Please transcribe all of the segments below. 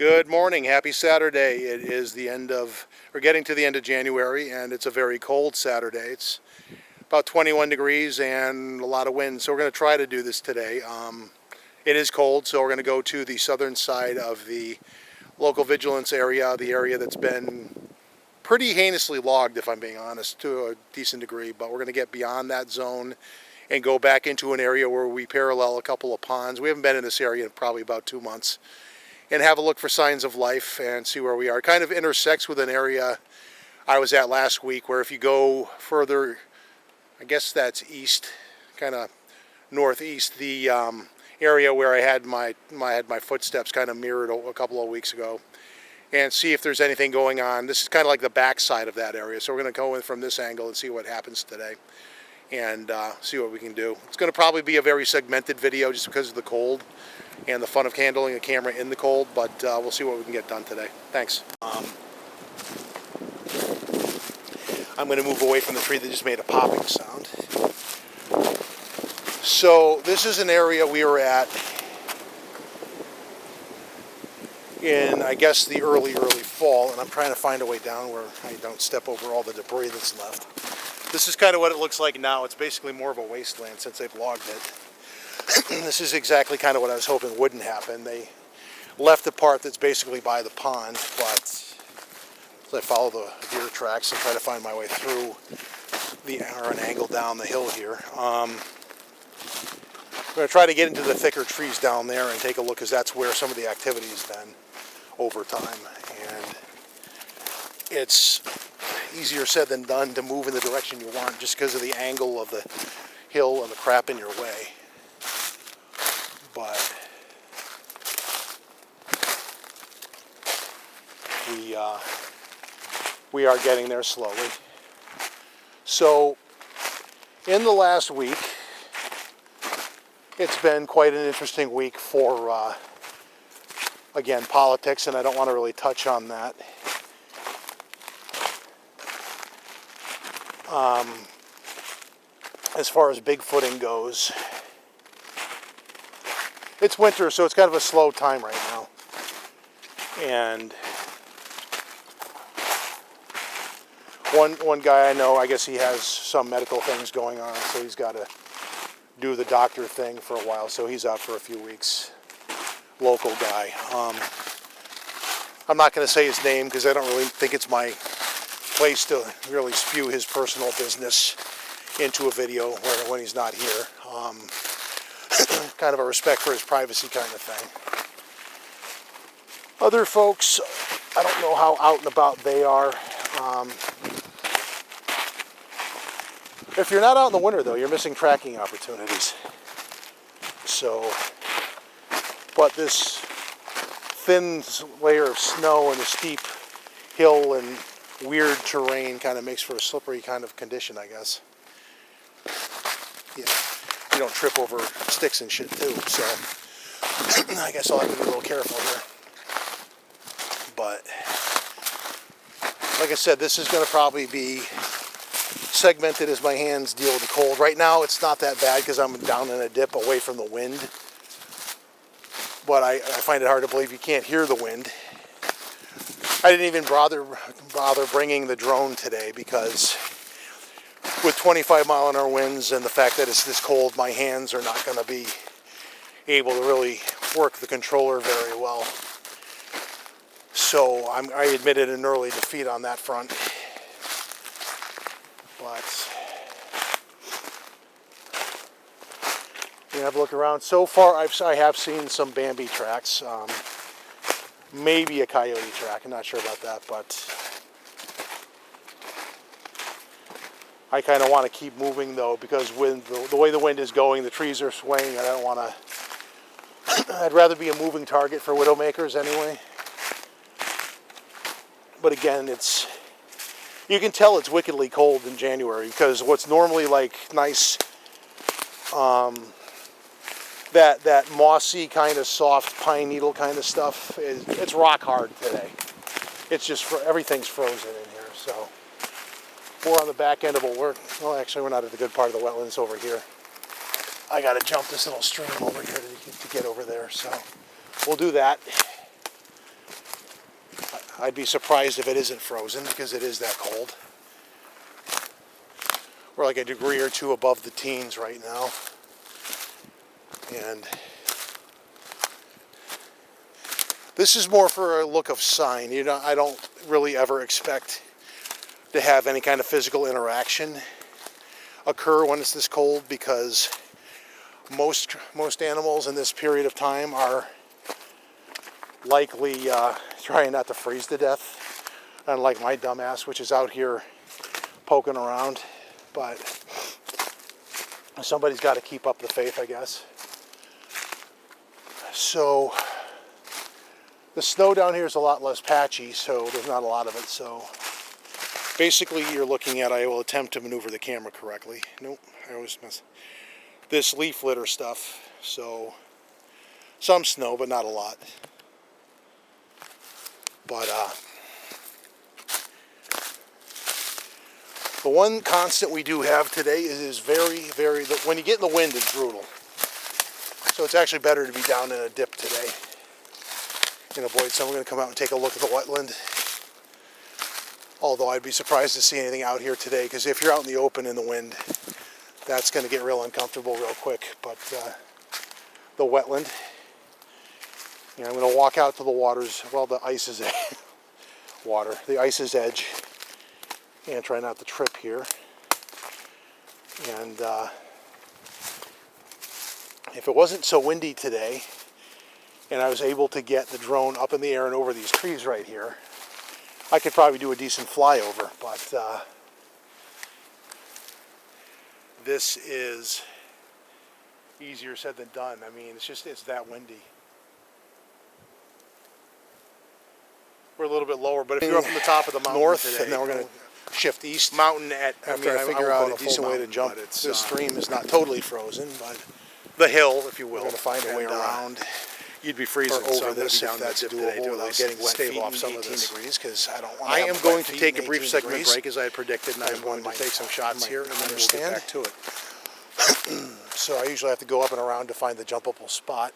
Good morning, happy Saturday. It is the end of, we're getting to the end of January, and it's a very cold Saturday. It's about 21 degrees and a lot of wind, so we're going to try to do this today. It is cold, so we're going to go to the southern side of the local vigilance area, the area that's been pretty heinously logged, if I'm being honest, to a decent degree, but we're going to get beyond that zone and go back into an area where we parallel a couple of ponds. We haven't been in this area in probably about 2 months. And have a look for signs of life and see where we are. It kind of intersects with an area I was at last week, where if you go further, I guess that's east, kind of northeast, the area where I had my footsteps kind of mirrored a couple of weeks ago, and see if there's anything going on. This is kind of like the back side of that area, so we're going to go in from this angle and see what happens today, and see what we can do. It's going to probably be a very segmented video just because of the cold and the fun of handling a camera in the cold, but we'll see what we can get done today. Thanks. I'm going to move away from the tree that just made a popping sound. So this is an area we were at in, I guess, the early fall, and I'm trying to find a way down where I don't step over all the debris that's left. This is kind of what it looks like now. It's basically more of a wasteland since they've logged it. This is exactly kind of what I was hoping wouldn't happen. They left the part that's basically by the pond, but as I follow the deer tracks and try to find my way through an angle down the hill here, I'm going to try to get into the thicker trees down there and take a look, because that's where some of the activity has been over time. And it's easier said than done to move in the direction you want just because of the angle of the hill and the crap in your way. But we are getting there slowly. So in the last week, it's been quite an interesting week for, again, politics, and I don't want to really touch on that. As far as bigfooting goes, it's winter, so it's kind of a slow time right now. And one guy I know, I guess he has some medical things going on, so he's got to do the doctor thing for a while, so he's out for a few weeks. Local guy. I'm not going to say his name because I don't really think it's my place to really spew his personal business into a video when he's not here. Kind of a respect for his privacy kind of thing. Other folks, I don't know how out and about they are. If you're not out in the winter, though, you're missing tracking opportunities. So, but this thin layer of snow and a steep hill and weird terrain kind of makes for a slippery kind of condition, I guess. Yeah. You don't trip over sticks and shit too, so I guess I'll have to be a little careful here. But like I said, this is going to probably be segmented as my hands deal with the cold. Right now it's not that bad because I'm down in a dip away from the wind, but I find it hard to believe you can't hear the wind. I didn't even bother bringing the drone today because with 25-mile-an-hour winds and the fact that it's this cold, my hands are not going to be able to really work the controller very well. So I admitted an early defeat on that front. But you have a look around. So far, I have seen some Bambi tracks. Maybe a coyote track. I'm not sure about that, but I kind of want to keep moving, though, because with the way the wind is going, the trees are swaying, and I don't want to... I'd rather be a moving target for widowmakers anyway. But again, you can tell it's wickedly cold in January, because what's normally like nice, that mossy kind of soft pine needle kind of stuff, it's rock hard today. It's just, everything's frozen in here, so. We're on the back end of well, actually, we're not at the good part of the wetlands over here. I got to jump this little stream over here to get over there, so we'll do that. I'd be surprised if it isn't frozen because it is that cold. We're like a degree or two above the teens right now. And this is more for a look of sign. You know, I don't really ever expect to have any kind of physical interaction occur when it's this cold, because most animals in this period of time are likely trying not to freeze to death, unlike my dumbass, which is out here poking around. But somebody's got to keep up the faith, I guess. So the snow down here is a lot less patchy, so there's not a lot of it. So basically you're looking at, I will attempt to maneuver the camera correctly. Nope, I always miss this leaf litter stuff. So some snow, but not a lot. But the one constant we do have today is very, when you get in the wind, it's brutal. So it's actually better to be down in a dip today and avoid some. We're going to come out and take a look at the wetland. Although I'd be surprised to see anything out here today, because if you're out in the open in the wind, that's going to get real uncomfortable real quick. But the wetland, you know, I'm going to walk out to the water's, well, the ice's the ice's edge, and try not to trip here. And if it wasn't so windy today, and I was able to get the drone up in the air and over these trees right here, I could probably do a decent flyover. But this is easier said than done. I mean, it's that windy. We're a little bit lower, but if you're up on the top of the mountain north, today, and then we're going to shift east. Mountain at after I figure out a decent way to jump. This stream is not totally frozen, but the hill, if you will, we're going to find a way around. You'd be freezing over this if that's doable without getting wet feet off some of this. Degrees, I don't want. I am going to take a brief segment break, as I had predicted, and I'm going to take some shots here, and then we'll get back to it. So I usually have to go up and around to find the jumpable spot.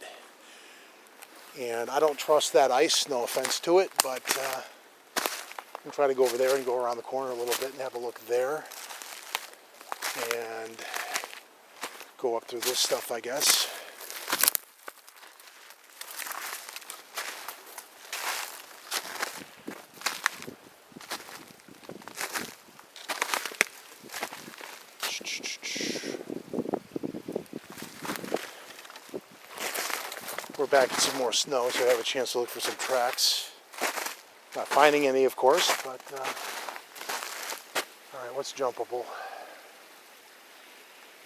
And I don't trust that ice, no offense to it, but I'm trying to go over there and go around the corner a little bit and have a look there. And go up through this stuff, I guess. We're back in some more snow, so I have a chance to look for some tracks. Not finding any, of course, but all right, what's jumpable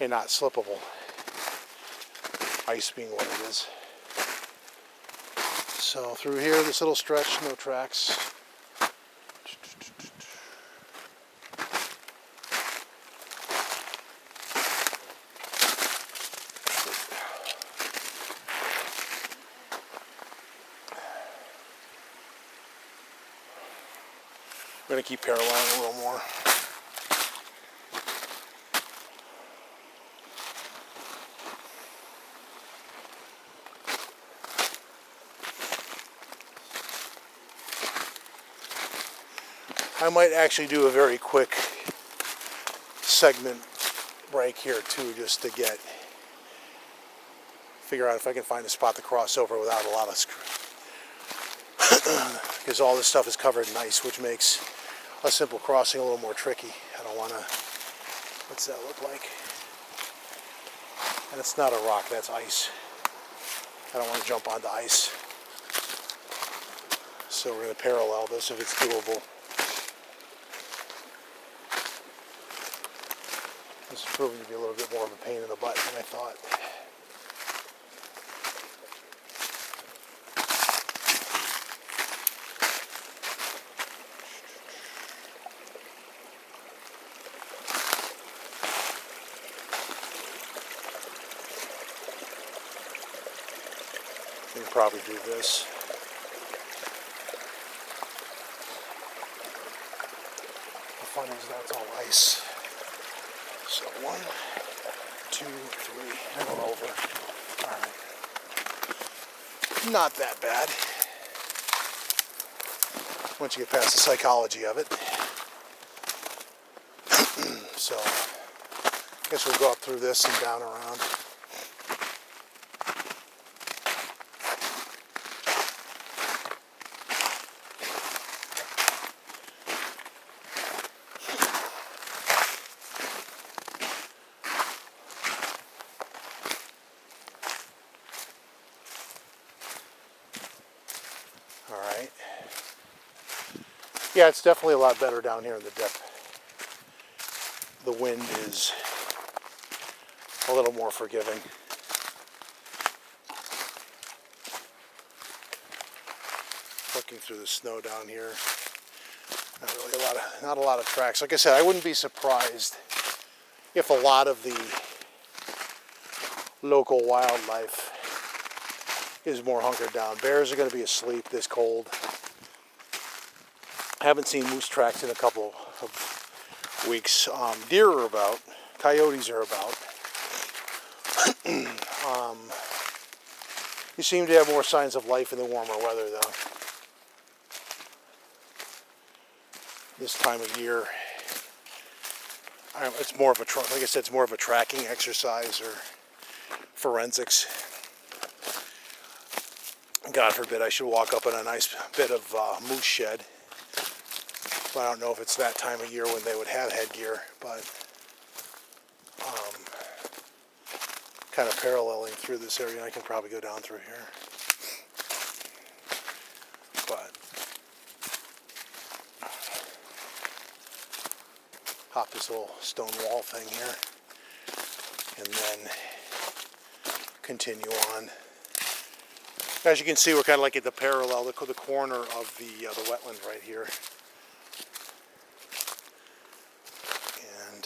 and not slippable? Ice being what it is. So through here, this little stretch, no tracks. I'm going to keep paralleling a little more. I might actually do a very quick segment break here too, just to figure out if I can find a spot to cross over without a lot of because all this stuff is covered in ice, which makes a simple crossing a little more tricky. I don't want to, what's that look like? And it's not a rock, that's ice. I don't want to jump onto ice. So we're going to parallel this if it's doable. This is proving to be a little bit more of a pain in the butt than I thought. We can probably do this. The fun is that's all ice. So 1, 2, 3, and we're over. All right. Not that bad. once you get past the psychology of it. So I guess we'll go up through this and down around. All right. Yeah, it's definitely a lot better down here in the dip. The wind is a little more forgiving. Looking through the snow down here, not a lot of tracks. Like I said, I wouldn't be surprised if a lot of the local wildlife is more hunkered down. Bears are going to be asleep this cold. I haven't seen moose tracks in a couple of weeks. Deer are about. Coyotes are about. You seem to have more signs of life in the warmer weather, though. This time of year, it's more of a, like I said, it's more of a tracking exercise or forensics. God forbid I should walk up on a nice bit of moose shed. But I don't know if it's that time of year when they would have headgear, but kind of paralleling through this area. I can probably go down through here. But hop this little stone wall thing here and then continue on. As you can see, we're kind of like at the parallel, the corner of the wetland right here. And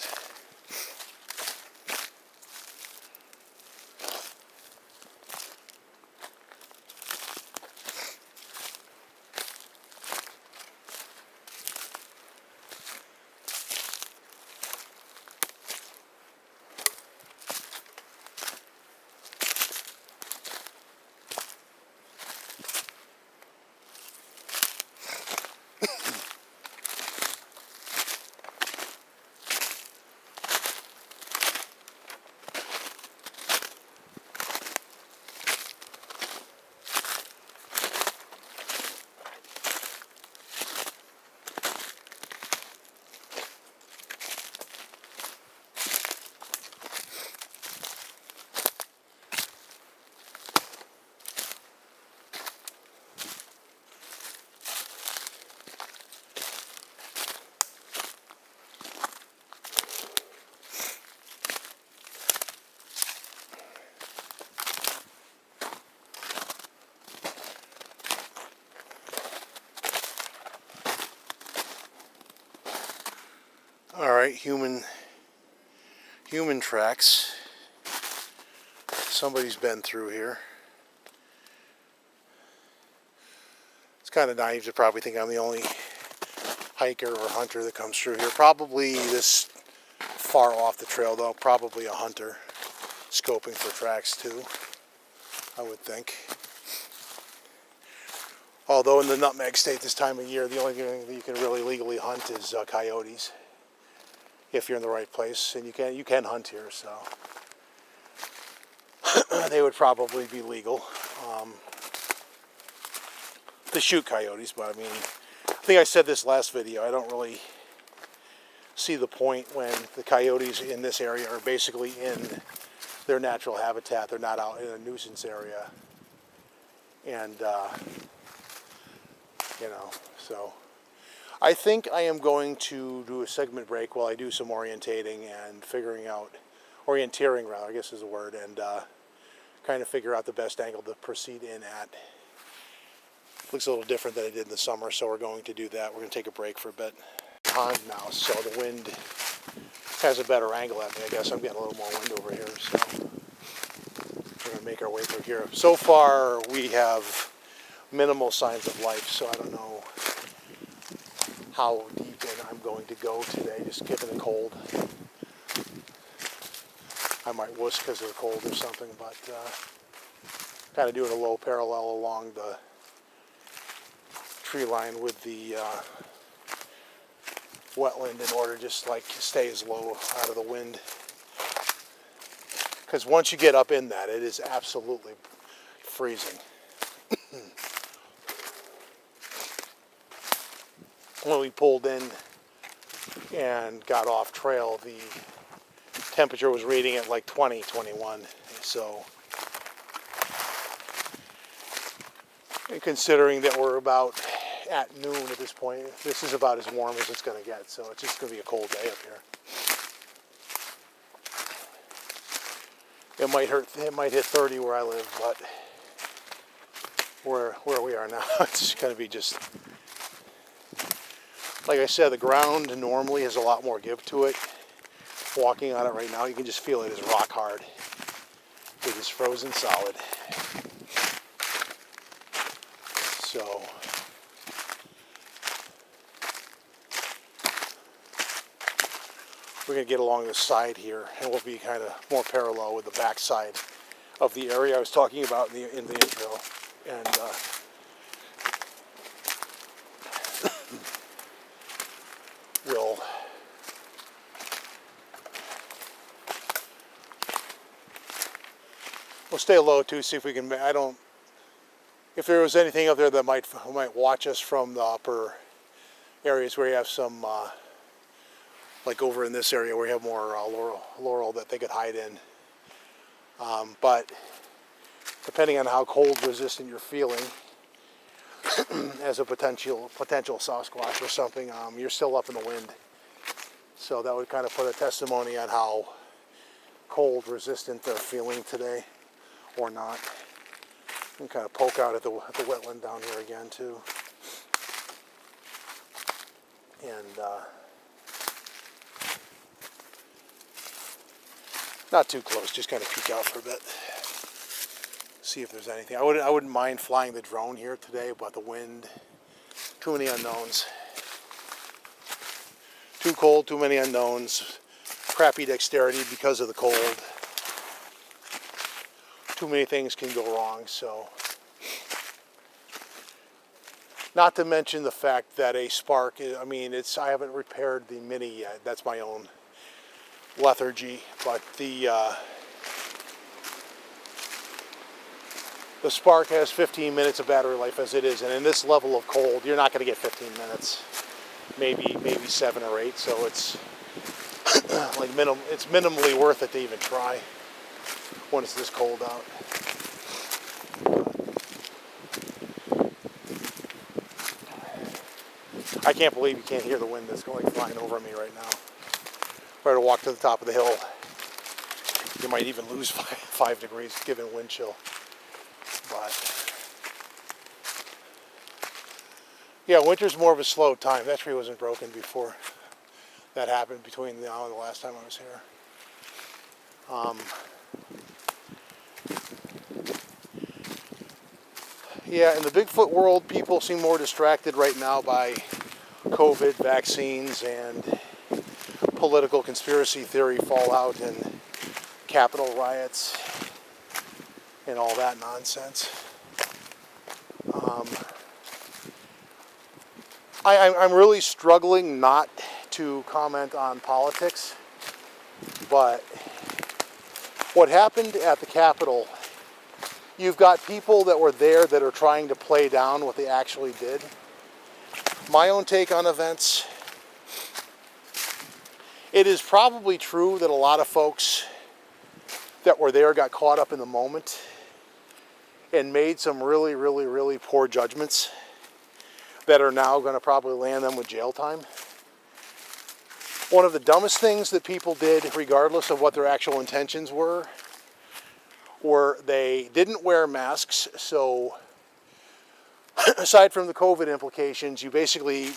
all right, human tracks. Somebody's been through here. It's kind of naive to probably think I'm the only hiker or hunter that comes through here. Probably this far off the trail, though, probably a hunter scoping for tracks too, I would think. Although in the Nutmeg State this time of year, the only thing that you can really legally hunt is coyotes, if you're in the right place, and you can hunt here, so they would probably be legal to shoot coyotes. But I mean, I think I said this last video, I don't really see the point when the coyotes in this area are basically in their natural habitat. They're not out in a nuisance area, and you know, so I think I am going to do a segment break while I do some orientating and orienteering rather, I guess is the word, and kind of figure out the best angle to proceed in at. Looks a little different than it did in the summer, so we're going to do that. We're going to take a break for a bit. Pond now, so the wind has a better angle at me. I guess I'm getting a little more wind over here, so we're going to make our way through here. So far, we have minimal signs of life, so I don't know how deep in I'm going to go today, just given the cold. I might wuss because of the cold or something, but kind of doing a low parallel along the tree line with the wetland in order to just like stay as low out of the wind. Because once you get up in that, it is absolutely freezing. When we pulled in and got off trail, the temperature was reading at like 20, 21. So, and considering that we're about at noon at this point, this is about as warm as it's going to get. So it's just going to be a cold day up here. It might hit 30 where I live, but where we are now, it's going to be just, like I said, the ground normally has a lot more give to it. Walking on it right now, you can just feel it is rock hard. It is frozen solid. So, we're going to get along the side here, and we'll be kind of more parallel with the back side of the area I was talking about in the intro. And we'll stay low too, see if we can, if there was anything up there that might watch us from the upper areas where you have some, like over in this area where you have more laurel that they could hide in. But depending on how cold resistant you're feeling, as a potential Sasquatch or something, you're still up in the wind. So that would kind of put a testimony on how cold resistant they're feeling today, or not. And kind of poke out at the wetland down here again too. And not too close, just kind of peek out for a bit. See if there's anything. I wouldn't mind flying the drone here today, but the wind, too many unknowns. Too cold, too many unknowns. Crappy dexterity because of the cold. Too many things can go wrong, so. Not to mention the fact that a spark, I mean, I haven't repaired the Mini yet. That's my own lethargy, but the Spark has 15 minutes of battery life as it is, and in this level of cold, you're not going to get 15 minutes, maybe 7 or 8. So it's like it's minimally worth it to even try when it's this cold out. I can't believe you can't hear the wind that's going flying over me right now. If I were to walk to the top of the hill, you might even lose 5 degrees given wind chill. But yeah, winter's more of a slow time. That tree wasn't broken before that happened, between now and the last time I was here. Yeah, in the Bigfoot world, people seem more distracted right now by COVID, vaccines, and political conspiracy theory fallout and Capitol riots and all that nonsense. I'm really struggling not to comment on politics, but what happened at the Capitol, you've got people that were there that are trying to play down what they actually did. My own take on events, it is probably true that a lot of folks that were there got caught up in the moment and made some really, really, really poor judgments that are now going to probably land them with jail time. One of the dumbest things that people did, regardless of what their actual intentions were they didn't wear masks. So aside from the COVID implications, you basically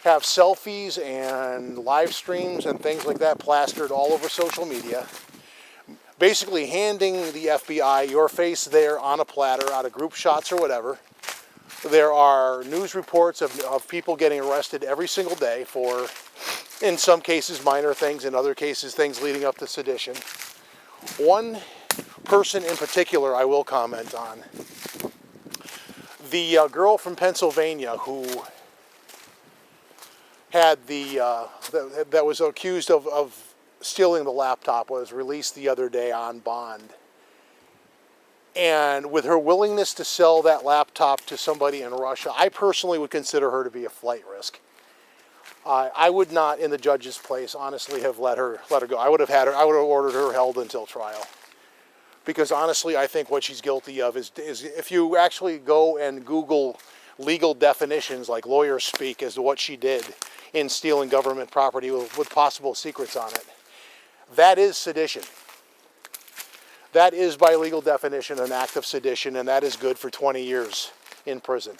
have selfies and live streams and things like that plastered all over social media, basically handing the FBI your face there on a platter out of group shots or whatever. There are news reports of people getting arrested every single day for, in some cases, minor things, in other cases, things leading up to sedition. One person in particular I will comment on. The girl from Pennsylvania who had that was accused of stealing the laptop was released the other day on bond. And with her willingness to sell that laptop to somebody in Russia, I personally would consider her to be a flight risk. I would not, in the judge's place, honestly have let her go. I would have ordered her held until trial. Because honestly, I think what she's guilty of is if you actually go and Google legal definitions like lawyers speak as to what she did in stealing government property with possible secrets on it, that is sedition. That is, by legal definition, an act of sedition, and that is good for 20 years in prison.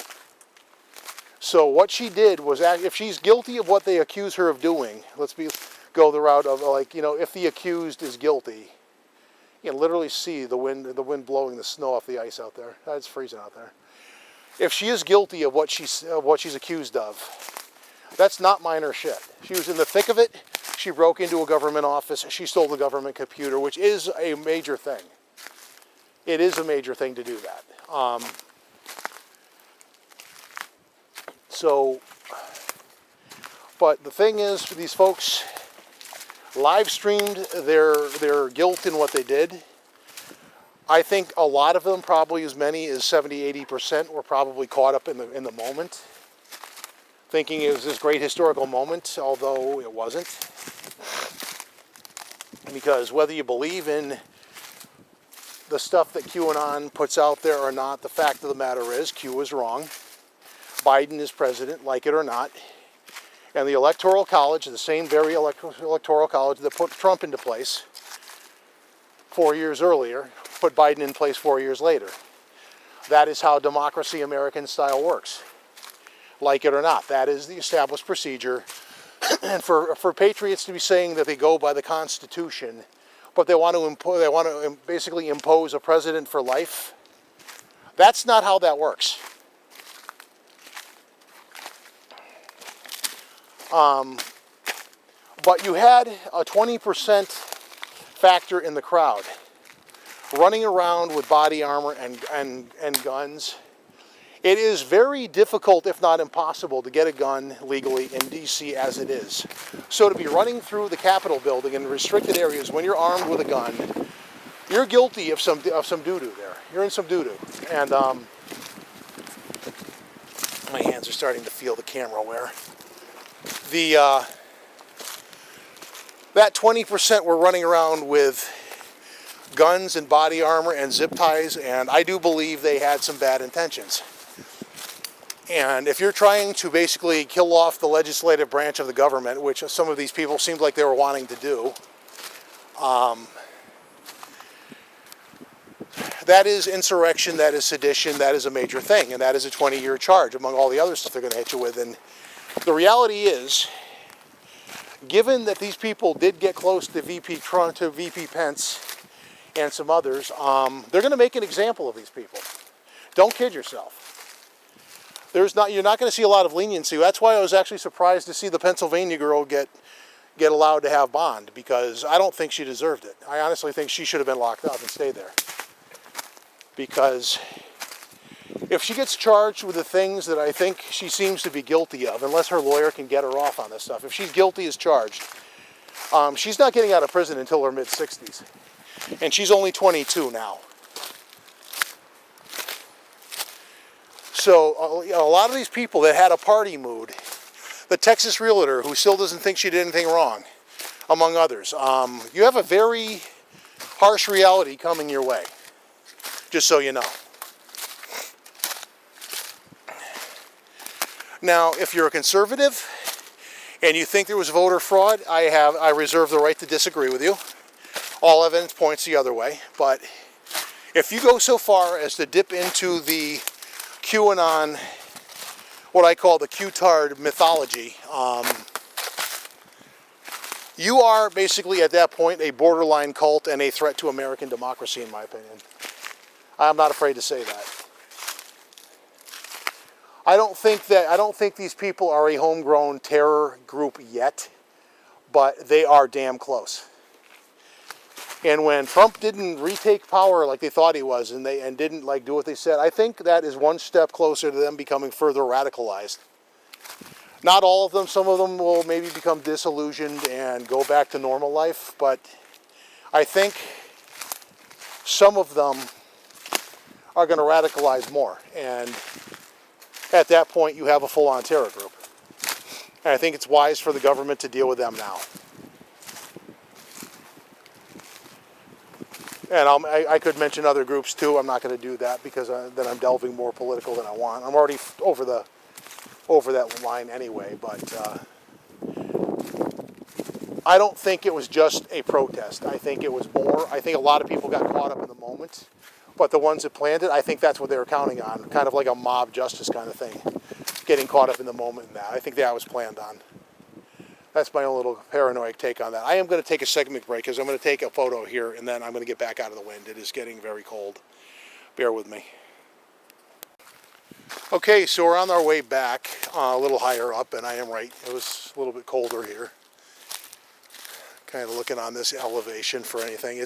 So what she did was, if she's guilty of what they accuse her of doing, go the route of, like, you know, if the accused is guilty, you can literally see the wind blowing the snow off the ice out there. It's freezing out there. If she is guilty of what she's accused of, that's not minor shit. She was in the thick of it. She broke into a government office. She stole the government computer, which is a major thing. It is a major thing to do that. But the thing is, these folks live streamed their guilt in what they did. I think a lot of them, probably as many as 70-80%, were probably caught up in the moment, thinking it was this great historical moment, although it wasn't. Because whether you believe in the stuff that QAnon puts out there or not, the fact of the matter is Q was wrong. Biden is president, like it or not. And the Electoral College, the same very Electoral College that put Trump into place 4 years earlier, put Biden in place 4 years later. That is how democracy American style works. Like it or not, that is the established procedure. And for patriots to be saying that they go by the Constitution, but they want to basically impose a president for life, that's not how that works. But you had a 20% factor in the crowd running around with body armor and guns. It is very difficult, if not impossible, to get a gun legally in D.C. as it is. So to be running through the Capitol building in restricted areas when you're armed with a gun, you're guilty of some doo-doo there. You're in some doo-doo. And my hands are starting to feel the camera wear. That 20% were running around with guns and body armor and zip ties, and I do believe they had some bad intentions. And if you're trying to basically kill off the legislative branch of the government, which some of these people seemed like they were wanting to do, that is insurrection, that is sedition, that is a major thing, and that is a 20-year charge among all the other stuff they're going to hit you with. And the reality is, given that these people did get close to VP Trump, to VP Pence, and some others, they're going to make an example of these people. Don't kid yourself. You're not going to see a lot of leniency. That's why I was actually surprised to see the Pennsylvania girl get allowed to have bond, because I don't think she deserved it. I honestly think she should have been locked up and stayed there. Because if she gets charged with the things that I think she seems to be guilty of, unless her lawyer can get her off on this stuff, if she's guilty as charged, she's not getting out of prison until her mid-60s. And she's only 22 now. So a lot of these people that had a party mood, the Texas realtor who still doesn't think she did anything wrong, among others, you have a very harsh reality coming your way, just so you know. Now, if you're a conservative and you think there was voter fraud, I reserve the right to disagree with you. All evidence points the other way. But if you go so far as to dip into the QAnon, what I call the Q-tard mythology, you are basically at that point a borderline cult and a threat to American democracy, in my opinion. I'm not afraid to say that. I don't think these people are a homegrown terror group yet, but they are damn close. And when Trump didn't retake power like they thought he was, and didn't like do what they said, I think that is one step closer to them becoming further radicalized. Not all of them. Some of them will maybe become disillusioned and go back to normal life, but I think some of them are going to radicalize more, and at that point you have a full-on terror group. And I think it's wise for the government to deal with them now. And I could mention other groups too. I'm not going to do that because then I'm delving more political than I want. I'm already over that line anyway, but I don't think it was just a protest. I think it was more. I think a lot of people got caught up in the moment, but the ones that planned it, I think that's what they were counting on, kind of like a mob justice kind of thing, getting caught up in the moment in that. I think that was planned on. That's my own little paranoid take on that. I am going to take a segment break because I'm going to take a photo here, and then I'm going to get back out of the wind. It is getting very cold. Bear with me. Okay, so we're on our way back, a little higher up, and I am right. It was a little bit colder here. Kind of looking on this elevation for anything.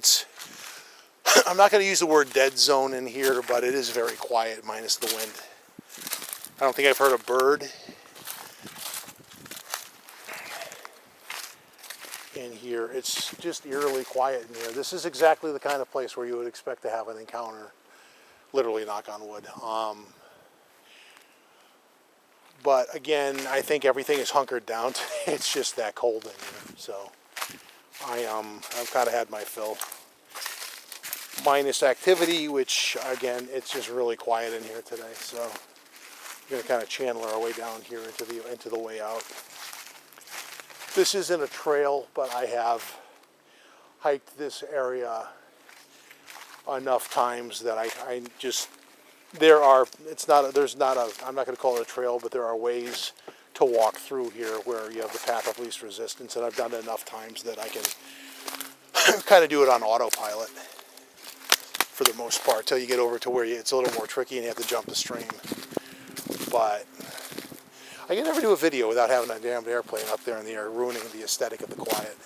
I'm not going to use the word dead zone in here, but it is very quiet minus the wind. I don't think I've heard a bird in here. It's just eerily quiet in here. This is exactly the kind of place where you would expect to have an encounter, literally, knock on wood. But again, I think everything is hunkered down. It's just that cold in here. So I've kind of had my fill. Minus activity, which again, it's just really quiet in here today. So we're going to kind of channel our way down here into the way out. This isn't a trail, but I have hiked this area enough times that I'm not going to call it a trail, but there are ways to walk through here where you have the path of least resistance, and I've done it enough times that I can kind of do it on autopilot for the most part, till you get over to where it's a little more tricky and you have to jump the stream. But I can never do a video without having a damned airplane up there in the air, ruining the aesthetic of the quiet.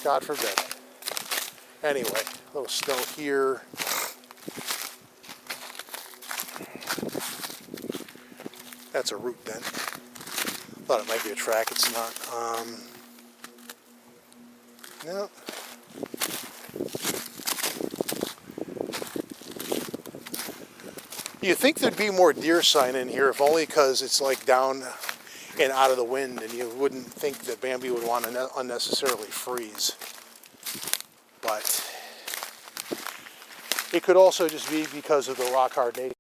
God forbid. Anyway, a little snow here. That's a root bend. Thought it might be a track. It's not. No. You think there'd be more deer sign in here, if only because it's like down and out of the wind, and you wouldn't think that Bambi would want to unnecessarily freeze. But it could also just be because of the rock hard nature.